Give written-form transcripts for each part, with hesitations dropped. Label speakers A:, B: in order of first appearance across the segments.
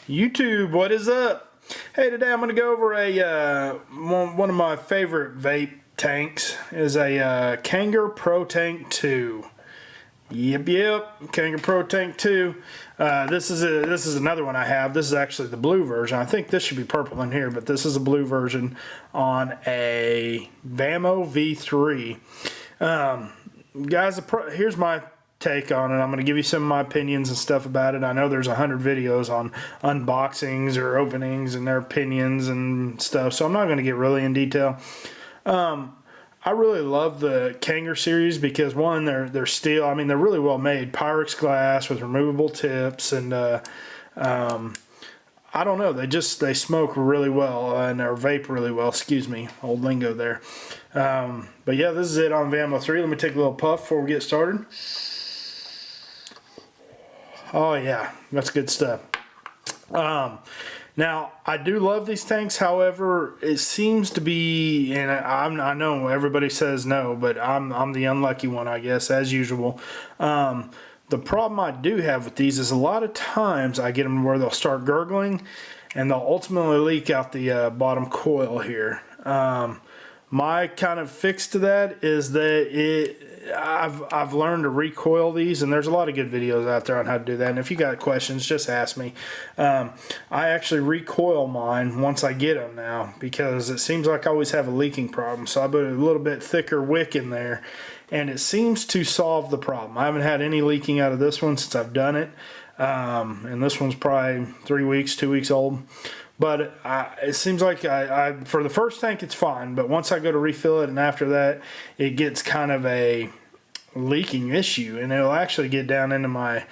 A: YouTube, what is up? Hey, today I'm going to go over a one of my favorite vape tanks is a Kanger Protank 2. Yep, Kanger Protank 2. This is another one I have. This is actually the blue version. I think this should be purple in here, but this is a blue version on a Vamo V3. Guys, here's my take on it. I'm going to give you some of my opinions and stuff about it. I know there's 100 videos on unboxings or openings and their opinions and stuff, so I'm not going to get really in detail. I really love the Kanger series because, one, they're steel. I mean, they're really well made. Pyrex glass with removable tips, and I don't know, they smoke really well and or vape really well. Excuse me, old lingo there. But yeah, this is it on Vamo 3. Let me take a little puff before we get started. Oh yeah, that's good stuff. Now, I do love these tanks. However, it seems to be, and I know everybody says no, but I'm the unlucky one, I guess, as usual. The problem I do have with these is a lot of times I get them where they'll start gurgling, and they'll ultimately leak out the bottom coil here. My kind of fix to that is that I've learned to recoil these, and there's a lot of good videos out there on how to do that, and if you got questions, just ask me. I actually recoil mine once I get them now, because it seems like I always have a leaking problem, so I put a little bit thicker wick in there, and it seems to solve the problem. I haven't had any leaking out of this one since I've done it, and this one's probably 3 weeks, 2 weeks old. But it seems like for the first tank it's fine, but once I go to refill it and after that it gets kind of a leaking issue, and it'll actually get down into my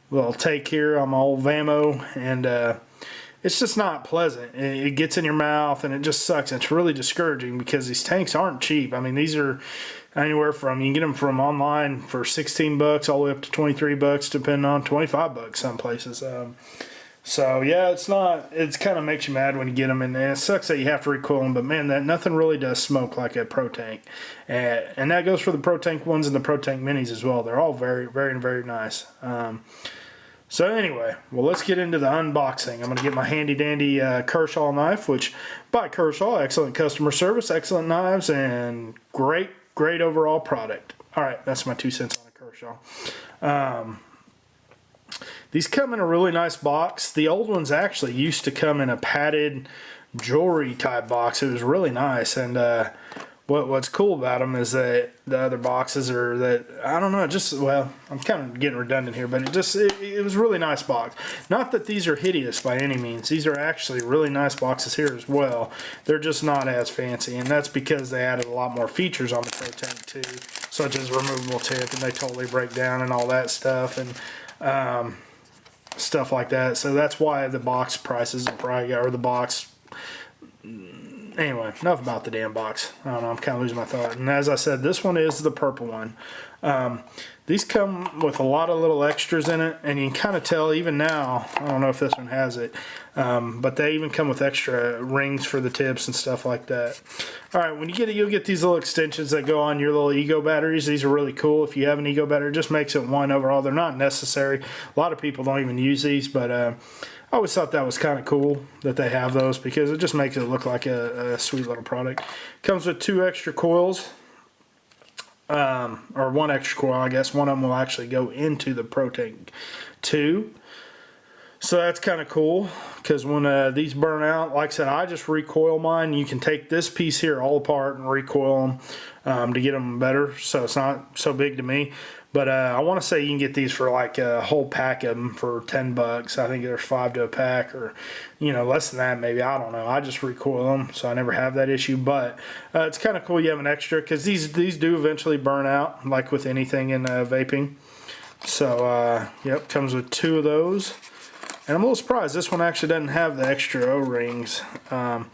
A: little tank here on my old Vamo, and it's just not pleasant. It gets in your mouth and it just sucks. It's really discouraging because these tanks aren't cheap. I mean, these are anywhere from, you can get them from online for 16 bucks all the way up to 23 bucks, depending on 25 bucks some places. So yeah, it's kind of makes you mad when you get them, and it sucks that you have to recoil them, but man, nothing really does smoke like a Protank. And that goes for the Protank ones and the Protank minis as well. They're all very, very, very nice. So anyway, well, let's get into the unboxing. I'm going to get my handy dandy Kershaw knife, which by Kershaw, excellent customer service, excellent knives, and great overall product. All right, that's my 2 cents on a Kershaw. These come in a really nice box. The old ones actually used to come in a padded jewelry type box. It was really nice, and what's cool about them is that the other boxes are that, I don't know, well, I'm kind of getting redundant here, but it was a really nice box. Not that these are hideous by any means. These are actually really nice boxes here as well. They're just not as fancy, and that's because they added a lot more features on the Protank 2, such as removable tip, and they totally break down and all that stuff, and stuff like that. So that's why the box prices are probably, or the box. Anyway, enough about the damn box. I don't know, I'm kind of losing my thought. And as I said, this one is the purple one. These come with a lot of little extras in it, and you can kind of tell even now, I don't know if this one has it, but they even come with extra rings for the tips and stuff like that. Alright, when you get it, you'll get these little extensions that go on your little Ego batteries. These are really cool. If you have an Ego battery, it just makes it one overall. They're not necessary. A lot of people don't even use these, but I always thought that was kind of cool that they have those, because it just makes it look like a sweet little product. Comes with 2 extra coils. Or 1 extra coil, I guess. One of them will actually go into the Protank 2. So that's kind of cool, because when these burn out, like I said, I just recoil mine. You can take this piece here all apart and recoil them to get them better, so it's not so big to me. But I want to say you can get these for like a whole pack of them for 10 bucks. I think there's 5 to a pack, or less than that maybe. I don't know. I just recoil them, so I never have that issue. But it's kind of cool you have an extra, because these do eventually burn out, like with anything in vaping. So yep, comes with 2 of those. And I'm a little surprised this one actually doesn't have the extra O-rings. The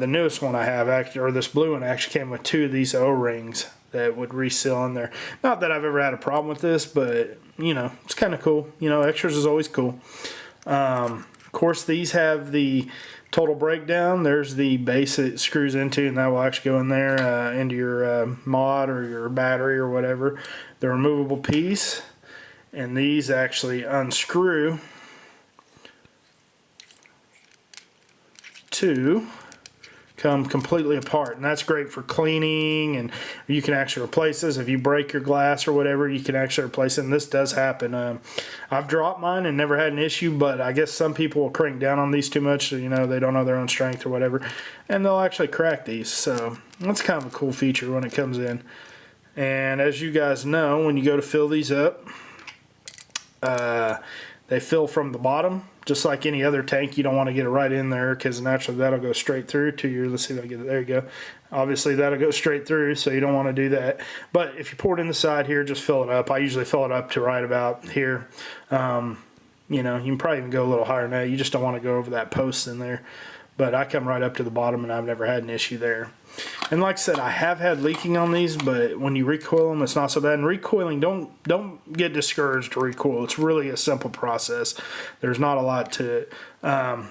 A: newest one I have, or this blue one, actually came with 2 of these O-rings that would reseal in there. Not that I've ever had a problem with this, but it's kind of cool. Extras is always cool. Of course, these have the total breakdown. There's the base it screws into, and that will actually go in there into your mod or your battery or whatever. The removable piece, and these actually unscrew to come completely apart, and that's great for cleaning, and you can actually replace this. If you break your glass or whatever, you can actually replace it, and this does happen. I've dropped mine and never had an issue, but I guess some people will crank down on these too much, so, you know, they don't know their own strength or whatever, and they'll actually crack these. So that's kind of a cool feature when it comes in. And as you guys know, when you go to fill these up, they fill from the bottom. Just like any other tank, you don't want to get it right in there, because naturally that'll go straight through to your, let's see if I get it, there you go. Obviously that'll go straight through, so you don't want to do that. But if you pour it in the side here, just fill it up. I usually fill it up to right about here. You know, you can probably even go a little higher than that. You just don't want to go over that post in there. But I come right up to the bottom, and I've never had an issue there. And like I said, I have had leaking on these, but when you recoil them, it's not so bad. And recoiling, don't get discouraged to recoil. It's really a simple process. There's not a lot to it. I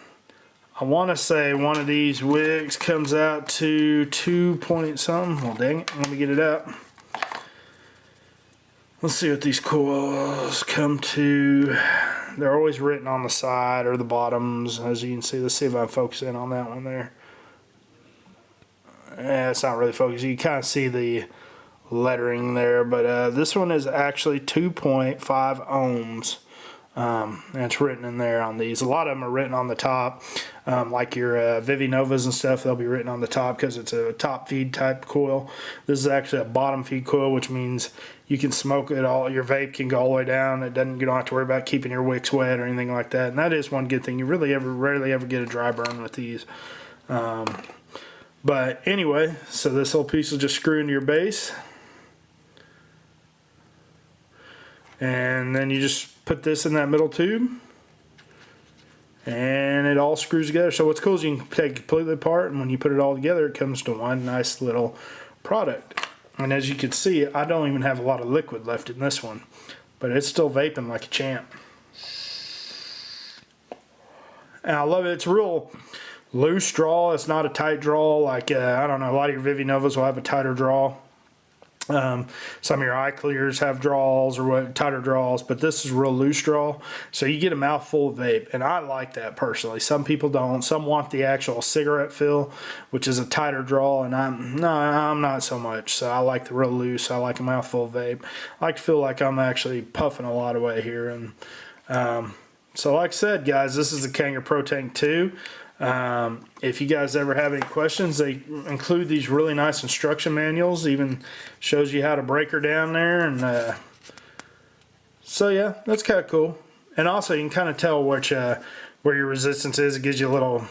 A: want to say one of these wicks comes out to 2 point something. Well, dang it. Let me get it out. Let's see what these coils come to. They're always written on the side or the bottoms, as you can see. Let's see if I can focus in on that one there. Yeah, it's not really focused. You can kind of see the lettering there, but this one is actually 2.5 ohms. And it's written in there on these. A lot of them are written on the top, like your Vivi Novas and stuff. They'll be written on the top because it's a top feed type coil. This is actually a bottom feed coil, which means you can smoke it all. Your vape can go all the way down. You don't have to worry about keeping your wicks wet or anything like that. And that is one good thing. You rarely ever get a dry burn with these. But anyway, so this little piece will just screw into your base. And then you just put this in that middle tube, and it all screws together. So what's cool is you can take it completely apart, and when you put it all together, it comes to one nice little product. And as you can see, I don't even have a lot of liquid left in this one, but it's still vaping like a champ. And I love it. It's real loose draw. It's not a tight draw like I don't know, a lot of your Vivi Novas will have a tighter draw. Some of your eye clears have draws or tighter draws, but this is real loose draw, so you get a mouthful of vape, and I like that personally. Some people don't. Some want the actual cigarette fill, which is a tighter draw, and I'm not so much. So I like the real loose. I like a mouthful of vape. I like to feel like I'm actually puffing a lot away here. And so like I said, guys, this is the Kanger Protank 2. If you guys ever have any questions, they include these really nice instruction manuals. Even shows you how to break her down there, and so yeah, that's kind of cool. And also you can kind of tell which where your resistance is. It gives you a little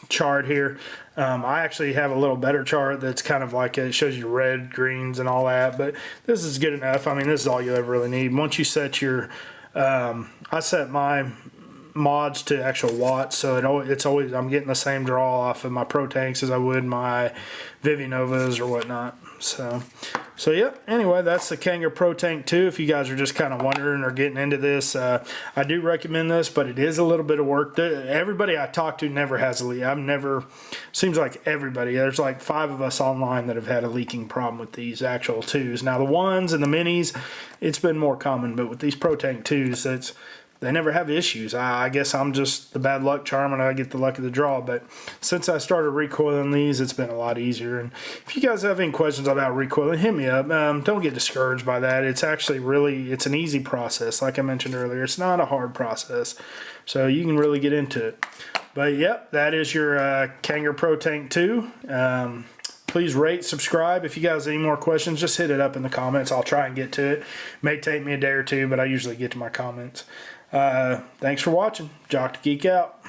A: chart here. I actually have a little better chart that's kind of like it shows you red, greens, and all that, but this is good enough. I mean, this is all you ever really need. Once you set your I set my mods to actual watts, so it's always, I'm getting the same draw off of my Protanks as I would my Vivi Novas or whatnot. So yeah, anyway, that's the Kanger Protank 2. If you guys are just kind of wondering or getting into this, I do recommend this, but it is a little bit of work. Everybody I talk to never has a leak. Seems like everybody, there's like 5 of us online that have had a leaking problem with these actual 2s. Now the 1s and the minis, it's been more common, but with these Protank 2s, they never have issues. I guess I'm just the bad luck charm and I get the luck of the draw, but since I started recoiling these, it's been a lot easier. And if you guys have any questions about recoiling, hit me up. Don't get discouraged by that. It's actually it's an easy process. Like I mentioned earlier, it's not a hard process, so you can really get into it. But yep, that is your Kanger Protank 2. Please rate, subscribe. If you guys have any more questions, just hit it up in the comments. I'll try and get to it. May take me a day or two, but I usually get to my comments. Thanks for watching. Jock to Geek out.